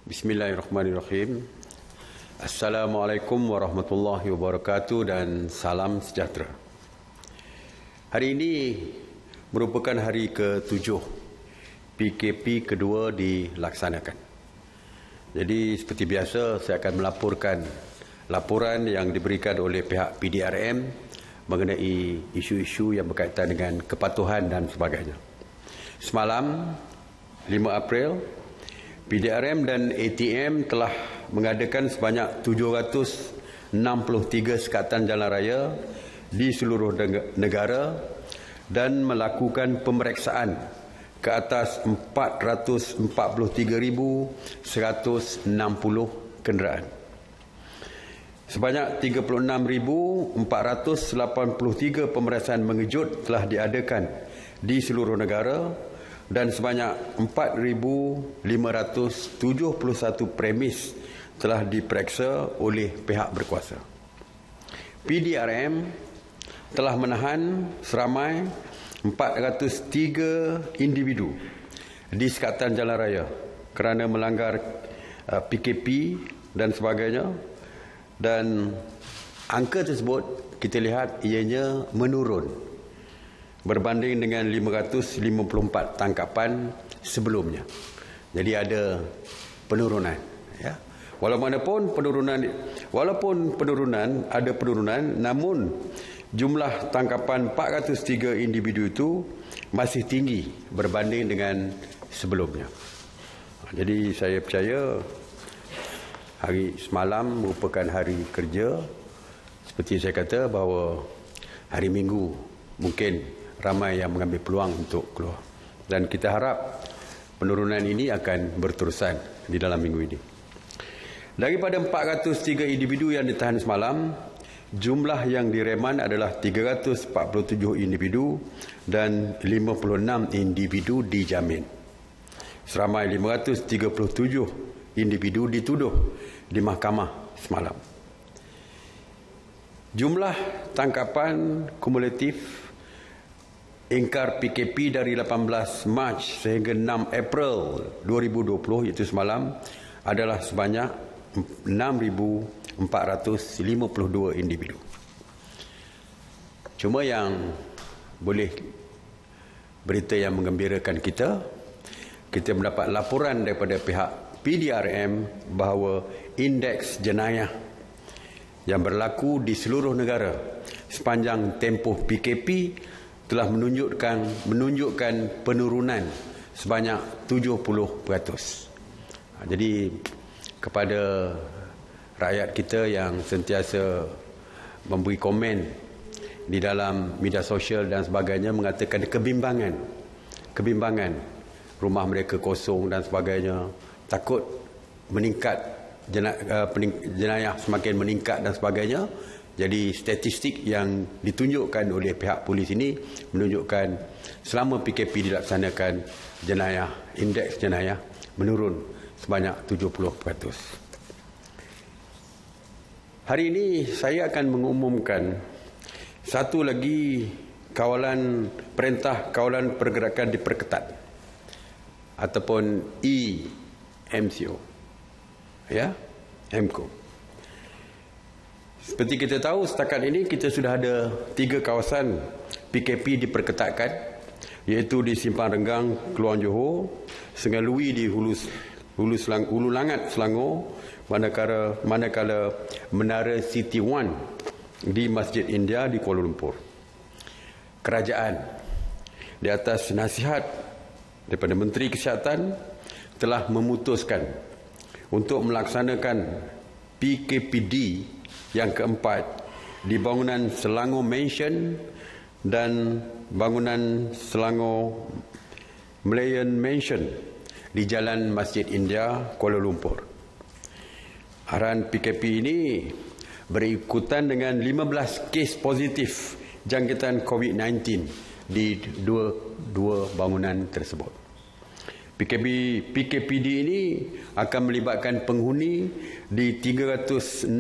Bismillahirrahmanirrahim. Assalamualaikum warahmatullahi wabarakatuh dan salam sejahtera. Hari ini merupakan hari ke-7 PKP kedua dilaksanakan. Jadi seperti biasa saya akan melaporkan laporan yang diberikan oleh pihak PDRM mengenai isu-isu yang berkaitan dengan kepatuhan dan sebagainya. Semalam 5 April, PDRM dan ATM telah mengadakan sebanyak 763 sekatan jalan raya di seluruh negara dan melakukan pemeriksaan ke atas 443,160 kenderaan. Sebanyak 36,483 pemeriksaan mengejut telah diadakan di seluruh negara dan sebanyak 4,571 premis telah diperiksa oleh pihak berkuasa. PDRM telah menahan seramai 403 individu di sekatan jalan raya kerana melanggar PKP dan sebagainya, dan angka tersebut kita lihat ianya menurun berbanding dengan 554 tangkapan sebelumnya. Jadi ada penurunan, ya. Walaupun penurunan ada penurunan, namun jumlah tangkapan 403 individu itu masih tinggi berbanding dengan sebelumnya. Jadi saya percaya hari semalam merupakan hari kerja. Seperti saya kata bahawa hari Minggu mungkin ramai yang mengambil peluang untuk keluar. Dan kita harap penurunan ini akan berterusan di dalam minggu ini. Daripada 403 individu yang ditahan semalam, jumlah yang direman adalah 347 individu dan 56 individu dijamin. Seramai 537 individu dituduh di mahkamah semalam. Jumlah tangkapan kumulatif ingkar PKP dari 18 Mac sehingga 6 April 2020 iaitu semalam adalah sebanyak 6,452 individu. Cuma yang boleh berita yang menggembirakan kita mendapat laporan daripada pihak PDRM bahawa indeks jenayah yang berlaku di seluruh negara sepanjang tempoh PKP telah menunjukkan penurunan sebanyak 70%. Jadi kepada rakyat kita yang sentiasa memberi komen di dalam media sosial dan sebagainya mengatakan kebimbangan, rumah mereka kosong dan sebagainya, takut meningkat jenayah semakin meningkat dan sebagainya. Jadi statistik yang ditunjukkan oleh pihak polis ini menunjukkan selama PKP dilaksanakan indeks jenayah menurun sebanyak 70%. Hari ini saya akan mengumumkan satu lagi perintah kawalan pergerakan diperketat ataupun EMCO, ya, MCO. Seperti kita tahu, setakat ini kita sudah ada 3 kawasan PKP diperketatkan, iaitu di Simpang Renggang, Keluang Johor, Sungai Lui di Hulu Langat, Selangor, manakala Menara City One di Masjid India di Kuala Lumpur. Kerajaan di atas nasihat daripada Menteri Kesihatan telah memutuskan untuk melaksanakan PKPD yang keempat di bangunan Selangor Mansion dan bangunan Selangor Malayan Mansion di Jalan Masjid India, Kuala Lumpur. Arahan PKP ini berikutan dengan 15 kes positif jangkitan COVID-19 di dua bangunan tersebut. PKPD ini akan melibatkan penghuni di 365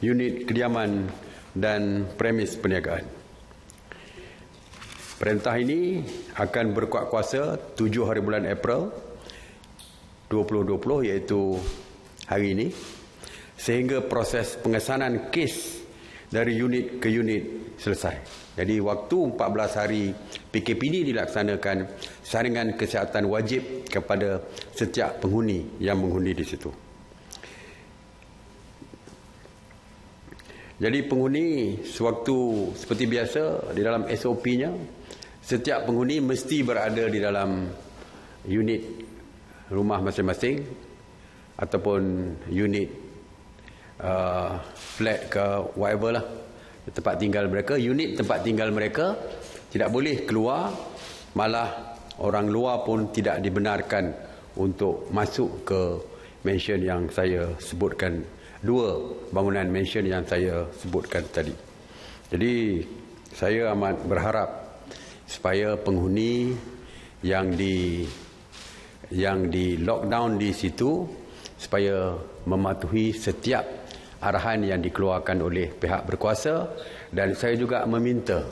unit kediaman dan premis perniagaan. Perintah ini akan berkuat kuasa 7 hari bulan April 2020 iaitu hari ini, sehingga proses pengesanan kes dari unit ke unit selesai. Jadi waktu 14 hari PKP ini dilaksanakan, saringan kesihatan wajib kepada setiap penghuni yang mengundi di situ. Jadi penghuni sewaktu seperti biasa di dalam SOP-nya, setiap penghuni mesti berada di dalam unit rumah masing-masing ataupun unit flat ke whatever lah, tempat tinggal mereka, unit tempat tinggal mereka tidak boleh keluar, malah orang luar pun tidak dibenarkan untuk masuk ke mansion yang saya sebutkan, dua bangunan mansion yang saya sebutkan tadi. Jadi saya amat berharap supaya penghuni yang di lockdown di situ supaya mematuhi setiap arahan yang dikeluarkan oleh pihak berkuasa, dan saya juga meminta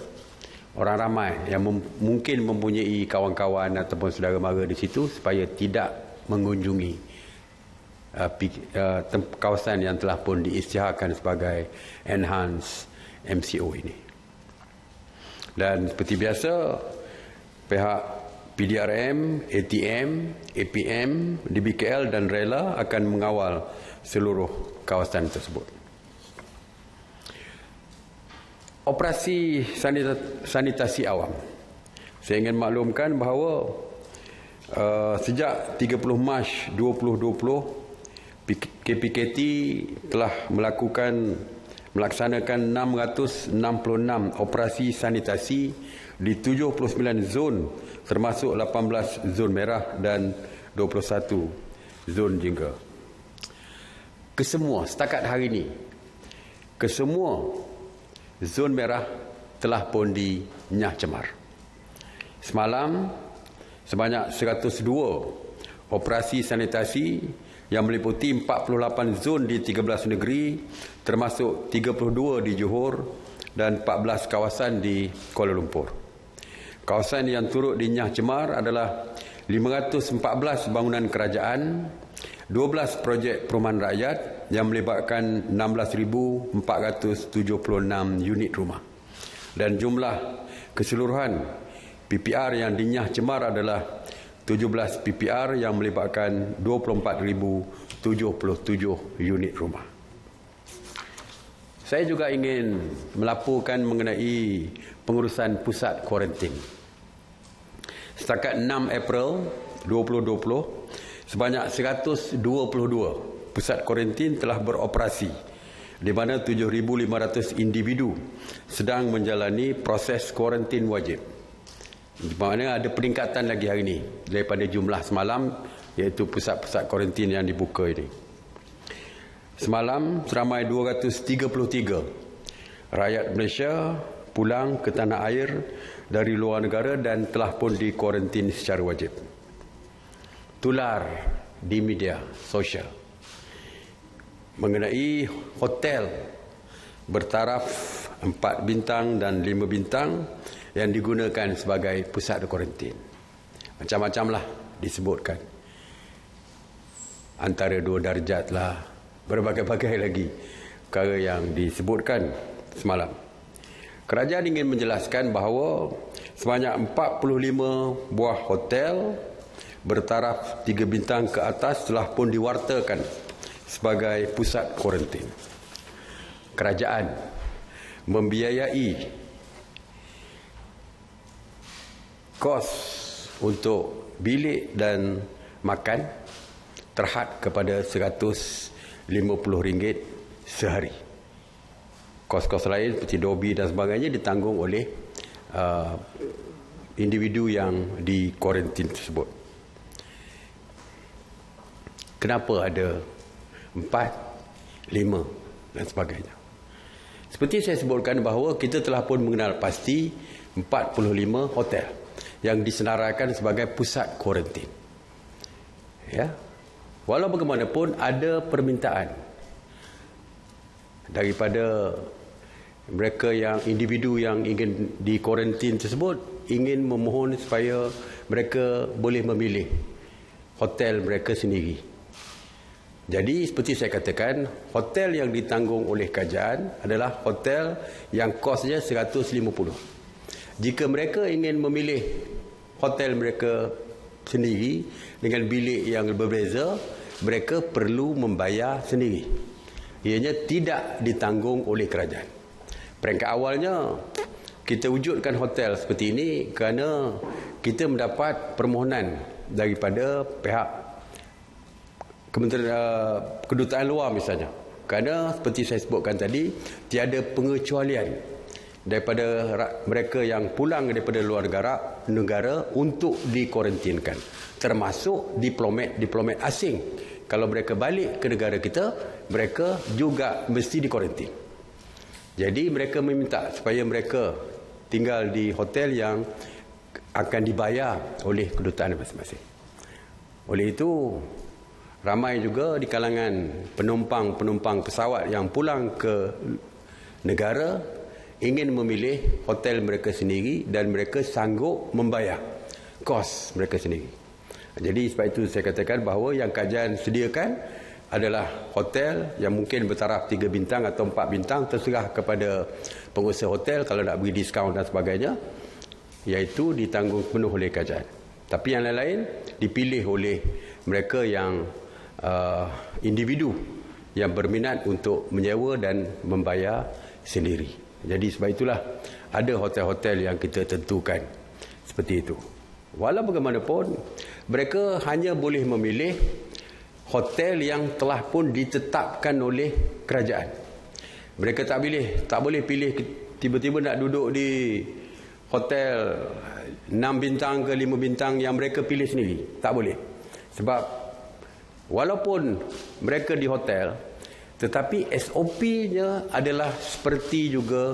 orang ramai yang mungkin mempunyai kawan-kawan ataupun saudara mara di situ supaya tidak mengunjungi kawasan yang telah pun diisytiharkan sebagai enhanced MCO ini. Dan seperti biasa, pihak PDRM, ATM, APM, DBKL dan Rela akan mengawal seluruh kawasan tersebut. Operasi sanitasi awam. Saya ingin maklumkan bahawa sejak 30 Mac 2020, KPKT telah melaksanakan 666 operasi sanitasi di 79 zon, termasuk 18 zon merah dan 21 zon jingga. Kesemua setakat hari ini, kesemua zon merah telah pun dinyah cemar. Semalam sebanyak 102 operasi sanitasi yang meliputi 48 zon di 13 negeri, termasuk 32 di Johor dan 14 kawasan di Kuala Lumpur. Kawasan yang turut dinyah cemar adalah 514 bangunan kerajaan, 12 projek perumahan rakyat yang melibatkan 16,476 unit rumah. Dan jumlah keseluruhan PPR yang dinyah cemar adalah 17 PPR yang melibatkan 24,077 unit rumah. Saya juga ingin melaporkan mengenai pengurusan pusat kuarantin. Setakat 6 April 2020, sebanyak 122 pusat kuarantin telah beroperasi, di mana 7,500 individu sedang menjalani proses kuarantin wajib. Di mana ada peningkatan lagi hari ini daripada jumlah semalam, iaitu pusat-pusat kuarantin yang dibuka ini. Semalam seramai 233 rakyat Malaysia pulang ke tanah air dari luar negara dan telah pun dikuarantin secara wajib. Tular di media sosial mengenai hotel bertaraf 4 bintang dan 5 bintang yang digunakan sebagai pusat kuarantin. Macam-macam lah disebutkan. Antara 2 darjat lah, berbagai-bagai lagi perkara yang disebutkan semalam. Kerajaan ingin menjelaskan bahawa sebanyak 45 buah hotel bertaraf 3 bintang ke atas telah pun diwartakan sebagai pusat kuarantin. Kerajaan membiayai kos untuk bilik dan makan terhad kepada RM150 sehari. Kos-kos lain seperti dobi dan sebagainya ditanggung oleh individu yang di kuarantin tersebut. Kenapa ada 4, 5 dan sebagainya? Seperti saya sebutkan bahawa kita telah pun mengenal pasti 45 hotel yang disenaraikan sebagai pusat kuarantin. Ya. Walau bagaimanapun ada permintaan daripada mereka yang individu yang ingin di kuarantin tersebut, ingin memohon supaya mereka boleh memilih hotel mereka sendiri. Jadi seperti saya katakan, hotel yang ditanggung oleh kerajaan adalah hotel yang kosnya 150. Jika mereka ingin memilih hotel mereka sendiri dengan bilik yang berbeza, mereka perlu membayar sendiri. Ianya tidak ditanggung oleh kerajaan. Peringkat awalnya, kita wujudkan hotel seperti ini kerana kita mendapat permohonan daripada pihak kedutaan luar misalnya. Kerana seperti saya sebutkan tadi, tiada pengecualian daripada mereka yang pulang daripada luar negara untuk dikuarantinkan, termasuk diplomat asing. Kalau mereka balik ke negara kita, mereka juga mesti dikuarantin. Jadi mereka meminta supaya mereka tinggal di hotel yang akan dibayar oleh kedutaan masing-masing. Oleh itu, ramai juga di kalangan penumpang pesawat yang pulang ke negara ingin memilih hotel mereka sendiri dan mereka sanggup membayar kos mereka sendiri. Jadi sebab itu saya katakan bahawa yang kerajaan sediakan adalah hotel yang mungkin bertaraf 3 bintang atau 4 bintang, terserah kepada pengusaha hotel kalau nak beri diskaun dan sebagainya, iaitu ditanggung penuh oleh kerajaan. Tapi yang lain-lain dipilih oleh mereka yang individu yang berminat untuk menyewa dan membayar sendiri. Jadi sebab itulah ada hotel-hotel yang kita tentukan seperti itu. Walau bagaimanapun, mereka hanya boleh memilih hotel yang telah pun ditetapkan oleh kerajaan. Mereka tak boleh pilih tiba-tiba nak duduk di hotel 6 bintang ke 5 bintang yang mereka pilih sendiri. Tak boleh. Sebab walaupun mereka di hotel, tetapi SOP-nya adalah seperti juga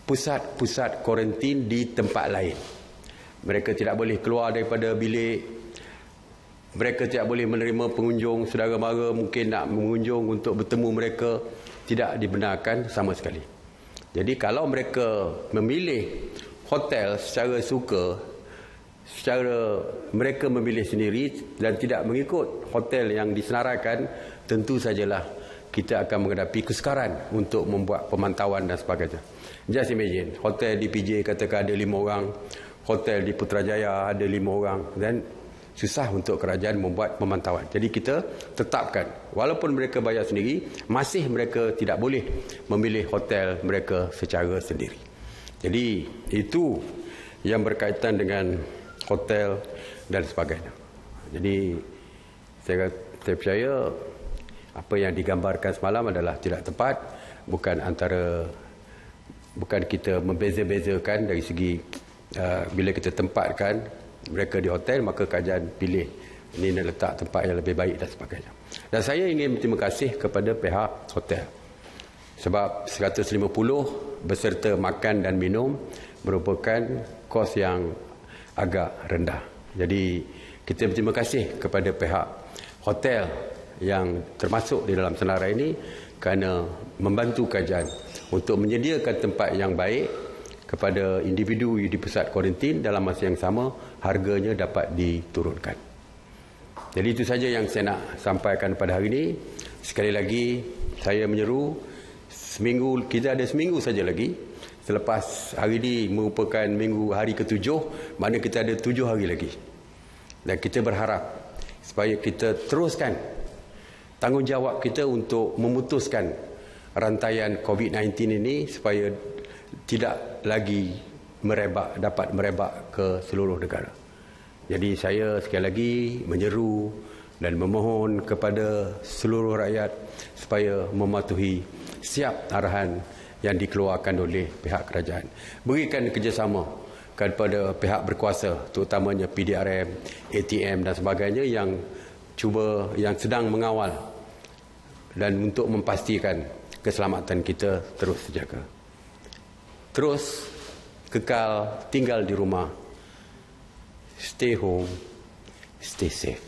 pusat-pusat kuarantin di tempat lain. Mereka tidak boleh keluar daripada bilik. Mereka tidak boleh menerima pengunjung, saudara mara mungkin nak mengunjung untuk bertemu mereka, tidak dibenarkan sama sekali. Jadi kalau mereka memilih hotel secara suka, secara mereka memilih sendiri dan tidak mengikut hotel yang disenaraikan, tentu sajalah kita akan menghadapi kesukaran untuk membuat pemantauan dan sebagainya. Just imagine, hotel di PJ katakan ada 5 orang, hotel di Putrajaya ada 5 orang, dan susah untuk kerajaan membuat pemantauan. Jadi kita tetapkan, walaupun mereka bayar sendiri, masih mereka tidak boleh memilih hotel mereka secara sendiri. Jadi itu yang berkaitan dengan hotel dan sebagainya. Jadi saya percaya apa yang digambarkan semalam adalah tidak tepat, bukan kita membeza-bezakan dari segi bila kita tempatkan mereka di hotel, maka kerajaan pilih ini nak letak tempat yang lebih baik dan sebagainya. Dan saya ingin berterima kasih kepada pihak hotel sebab 150 beserta makan dan minum merupakan kos yang agak rendah. Jadi kita berterima kasih kepada pihak hotel yang termasuk di dalam senarai ini kerana membantu kerajaan untuk menyediakan tempat yang baik kepada individu di pusat kuarantin, dalam masa yang sama harganya dapat diturunkan. Jadi itu saja yang saya nak sampaikan pada hari ini. Sekali lagi saya menyeru, kita ada seminggu saja lagi. Selepas hari ini merupakan hari ke-7, mana kita ada 7 hari lagi. Dan kita berharap supaya kita teruskan tanggungjawab kita untuk memutuskan rantaian COVID-19 ini supaya tidak lagi dapat merebak ke seluruh negara. Jadi saya sekali lagi menyeru dan memohon kepada seluruh rakyat supaya mematuhi setiap arahan yang dikeluarkan oleh pihak kerajaan. Berikan kerjasama kepada pihak berkuasa, terutamanya PDRM, ATM dan sebagainya yang sedang mengawal dan untuk memastikan keselamatan kita terus terjaga. Terus kekal tinggal di rumah. Stay home, stay safe.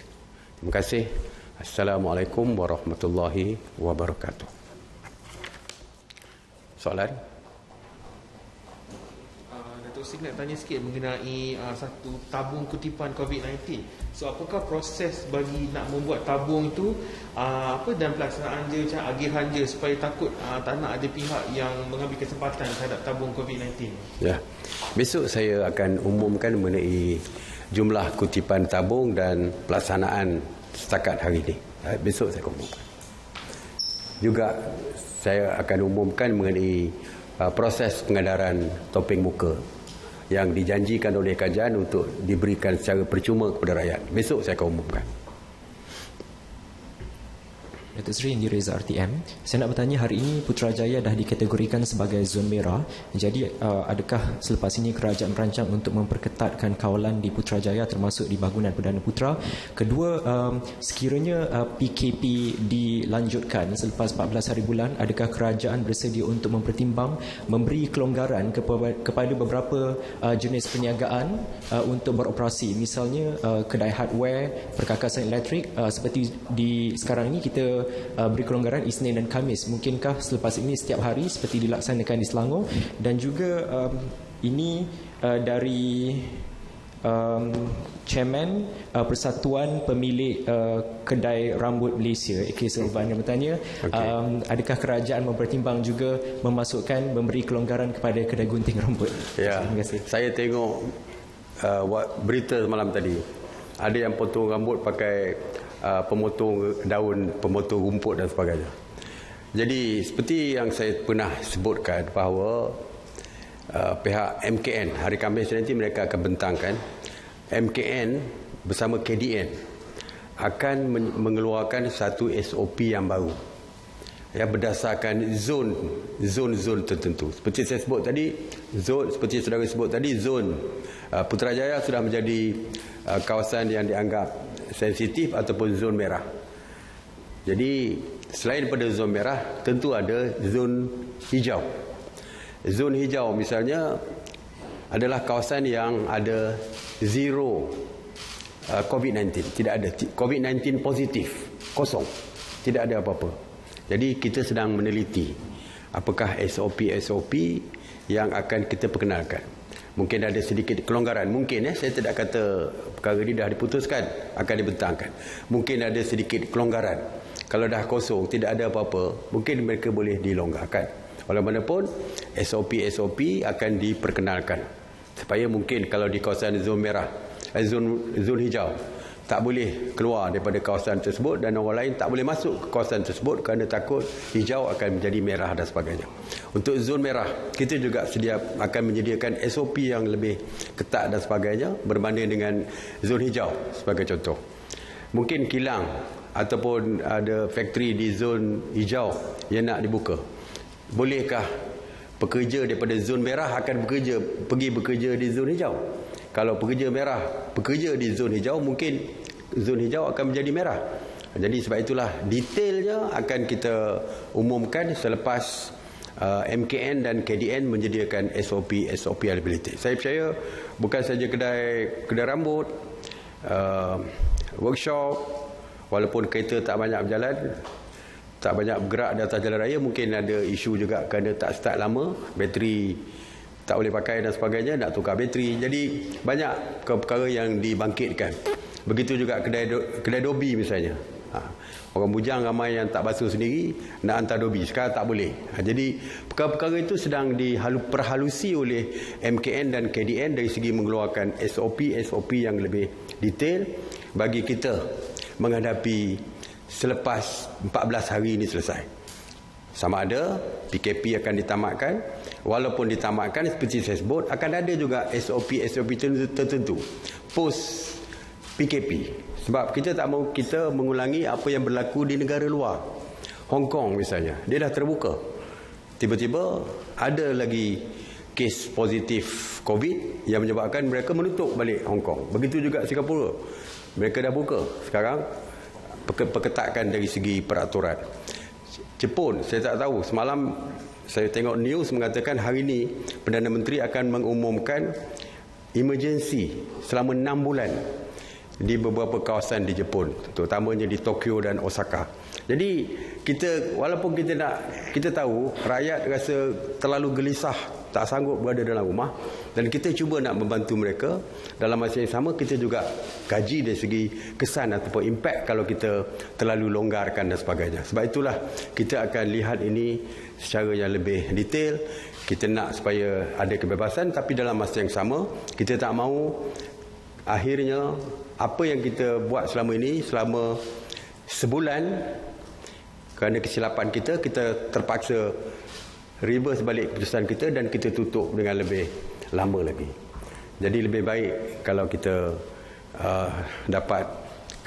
Terima kasih. Assalamualaikum warahmatullahi wabarakatuh. Soalan? Datuk Seri nak tanya sikit mengenai satu tabung kutipan COVID-19. So apakah proses bagi nak membuat tabung itu dan pelaksanaan je macam agihan je supaya takut tak nak ada pihak yang mengambil kesempatan terhadap tabung COVID-19? Ya. Besok saya akan umumkan mengenai jumlah kutipan tabung dan pelaksanaan setakat hari ini. Besok saya akan umumkan. Juga saya akan umumkan mengenai proses pengedaran topeng muka yang dijanjikan oleh kerajaan untuk diberikan secara percuma kepada rakyat. Besok saya akan umumkan. Datuk Seri Indi Reza RTM, saya nak bertanya, hari ini Putrajaya dah dikategorikan sebagai zon merah. Jadi adakah selepas ini kerajaan merancang untuk memperketatkan kawalan di Putrajaya termasuk di bangunan Perdana Putra? Kedua, sekiranya PKP dilanjutkan selepas 14 hari bulan, adakah kerajaan bersedia untuk mempertimbang memberi kelonggaran kepada beberapa jenis perniagaan untuk beroperasi? Misalnya kedai hardware, perkakasan elektrik, seperti di sekarang ini kita beri kelonggaran Isnin dan Khamis. Mungkinkah selepas ini setiap hari seperti dilaksanakan di Selangor? Dan juga ini dari Chairman Persatuan Pemilik Kedai Rambut Malaysia, A.K. Silvan, yang bertanya, adakah kerajaan mempertimbang juga memberi kelonggaran kepada kedai gunting rambut? Ya, terima kasih. Saya tengok berita semalam tadi. Ada yang potong rambut pakai pemotong daun, pemotong rumput dan sebagainya. Jadi seperti yang saya pernah sebutkan bahawa pihak MKN hari Khamis nanti mereka akan bentangkan, MKN bersama KDN akan mengeluarkan satu SOP yang baru yang berdasarkan zon tertentu. Seperti saya sebut tadi, seperti saudara sebut tadi, zon Putrajaya sudah menjadi kawasan yang dianggap sensitif ataupun zon merah. Jadi selain daripada zon merah, tentu ada zon hijau. Zon hijau misalnya adalah kawasan yang ada zero COVID-19, tidak ada COVID-19 positif, kosong, tidak ada apa-apa. Jadi kita sedang meneliti apakah SOP yang akan kita perkenalkan. Mungkin ada sedikit kelonggaran, mungkin saya tidak kata perkara ini dah diputuskan, akan dibentangkan. Mungkin ada sedikit kelonggaran. Kalau dah kosong, tidak ada apa-apa, mungkin mereka boleh dilonggarkan. Walaupun SOP akan diperkenalkan. Supaya mungkin kalau di kawasan zon merah, zon hijau, tak boleh keluar daripada kawasan tersebut dan orang lain tak boleh masuk ke kawasan tersebut kerana takut hijau akan menjadi merah dan sebagainya. Untuk zon merah, kita juga akan menyediakan SOP yang lebih ketat dan sebagainya berbanding dengan zon hijau sebagai contoh. Mungkin kilang ataupun ada factory di zon hijau yang nak dibuka. Bolehkah pekerja daripada zon merah akan pergi bekerja di zon hijau? Kalau pekerja merah bekerja di zon hijau, mungkin zon hijau akan menjadi merah. Jadi sebab itulah detailnya akan kita umumkan selepas MKN dan KDN menyediakan SOP eligibility. Saya percaya bukan saja kedai rambut, workshop, walaupun kereta tak banyak berjalan, tak banyak bergerak di atas jalan raya, mungkin ada isu juga kerana tak start lama, bateri tak boleh pakai dan sebagainya, nak tukar bateri. Jadi banyak perkara yang dibangkitkan. Begitu juga kedai dobi misalnya. Orang bujang ramai yang tak basuh sendiri, nak hantar dobi. Sekarang tak boleh. Jadi perkara-perkara itu sedang diperhalusi oleh MKN dan KDN dari segi mengeluarkan SOP yang lebih detail bagi kita menghadapi selepas 14 hari ini selesai. Sama ada PKP akan ditamatkan, walaupun ditamatkan seperti saya sebut, akan ada juga SOP tertentu post PKP. Sebab kita tak mahu kita mengulangi apa yang berlaku di negara luar. Hong Kong misalnya, dia dah terbuka. Tiba-tiba ada lagi kes positif COVID yang menyebabkan mereka menutup balik Hong Kong. Begitu juga Singapura. Mereka dah buka. Sekarang perketatkan dari segi peraturan. Jepun, saya tak tahu. Semalam saya tengok news mengatakan hari ini Perdana Menteri akan mengumumkan emergency selama 6 bulan di beberapa kawasan di Jepun, terutamanya di Tokyo dan Osaka. Jadi kita, walaupun kita tahu rakyat rasa terlalu gelisah tak sanggup berada dalam rumah, dan kita cuba nak membantu mereka. Dalam masa yang sama kita juga kaji dari segi kesan ataupun impak kalau kita terlalu longgarkan dan sebagainya. Sebab itulah kita akan lihat ini secara yang lebih detail. Kita nak supaya ada kebebasan, tapi dalam masa yang sama kita tak mahu akhirnya apa yang kita buat selama ini, selama sebulan, kerana kesilapan kita terpaksa reverse balik keputusan kita dan kita tutup dengan lebih lama lagi. Jadi lebih baik kalau kita dapat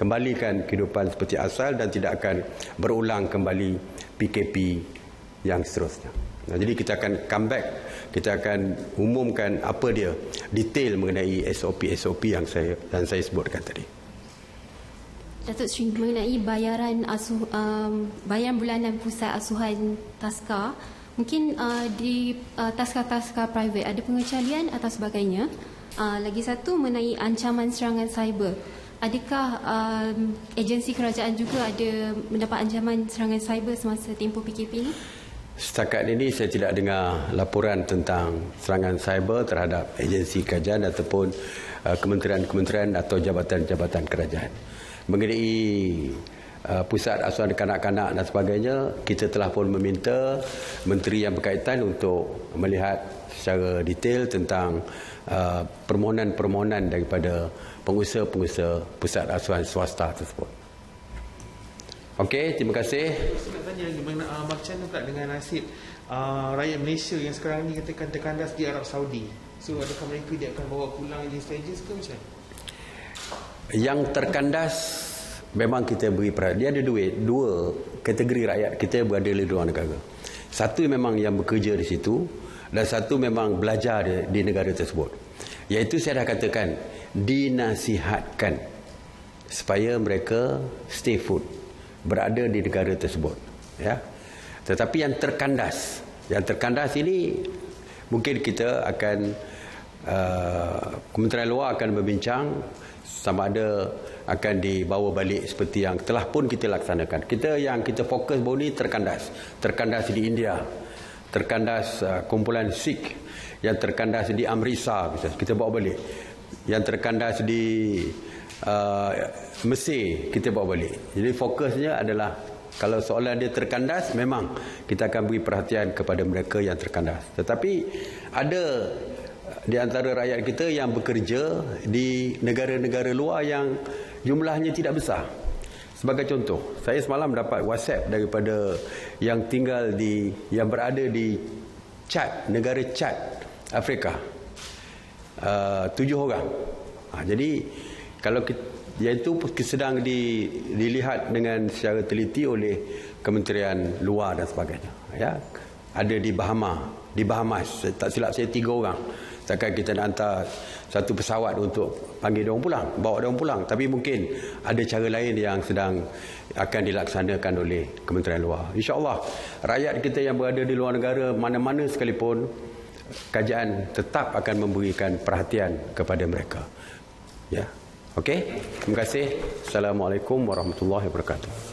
kembalikan kehidupan seperti asal dan tidak akan berulang kembali PKP yang seterusnya. Jadi kita akan come back, kita akan umumkan apa dia detail mengenai SOP yang saya sebutkan tadi. Datuk Seri, mengenai bayaran bayaran bulanan pusat asuhan taska, mungkin di taska-taska private ada pengecualian atau sebagainya. Lagi satu mengenai ancaman serangan cyber. Adakah agensi kerajaan juga ada mendapat ancaman serangan cyber semasa tempoh PKP ini? Setakat ini saya tidak dengar laporan tentang serangan cyber terhadap agensi kerajaan ataupun kementerian-kementerian atau jabatan-jabatan kerajaan. Mengenai pusat asuhan kanak-kanak dan sebagainya, kita telah pun meminta menteri yang berkaitan untuk melihat secara detail tentang permohonan-permohonan daripada pengusaha-pengusaha pusat asuhan swasta tersebut. Okey, terima kasih. Saya nak tanya lagi macam mana pula dengan nasib rakyat Malaysia yang sekarang ni katakan terkandas di Arab Saudi. So adakah mereka dia akan bawa pulang jenis stages ke macam? Yang terkandas memang kita beri perhatian. Dia ada dua kategori rakyat kita berada di luar negara. Satu memang yang bekerja di situ dan satu memang belajar di negara tersebut. Iaitu saya dah katakan dinasihatkan supaya mereka stay put, berada di negara tersebut, ya. Tetapi yang terkandas ini mungkin kita akan Kementerian Luar akan berbincang sama ada akan dibawa balik seperti yang telah pun kita laksanakan. Kita fokus baru ni terkandas di India, terkandas kumpulan Sikh yang terkandas di Amritsar, kita bawa balik. Yang terkandas di Mesir kita bawa balik. Jadi fokusnya adalah kalau soalan dia terkandas, memang kita akan beri perhatian kepada mereka yang terkandas. Tetapi ada di antara rakyat kita yang bekerja di negara-negara luar yang jumlahnya tidak besar. Sebagai contoh, saya semalam dapat WhatsApp daripada yang berada di Chad, negara Chad, Afrika. 7 orang. Jadi kalau iaitu sedang dilihat dengan secara teliti oleh Kementerian Luar dan sebagainya. Ya, ada di Bahamas. Tak silap saya 3 orang. Takkan kita nak hantar satu pesawat untuk panggil diorang pulang, bawa diorang pulang. Tapi mungkin ada cara lain yang sedang akan dilaksanakan oleh Kementerian Luar. InsyaAllah rakyat kita yang berada di luar negara mana-mana sekalipun, kerajaan tetap akan memberikan perhatian kepada mereka. Ya. Okey. Terima kasih. Assalamualaikum warahmatullahi wabarakatuh.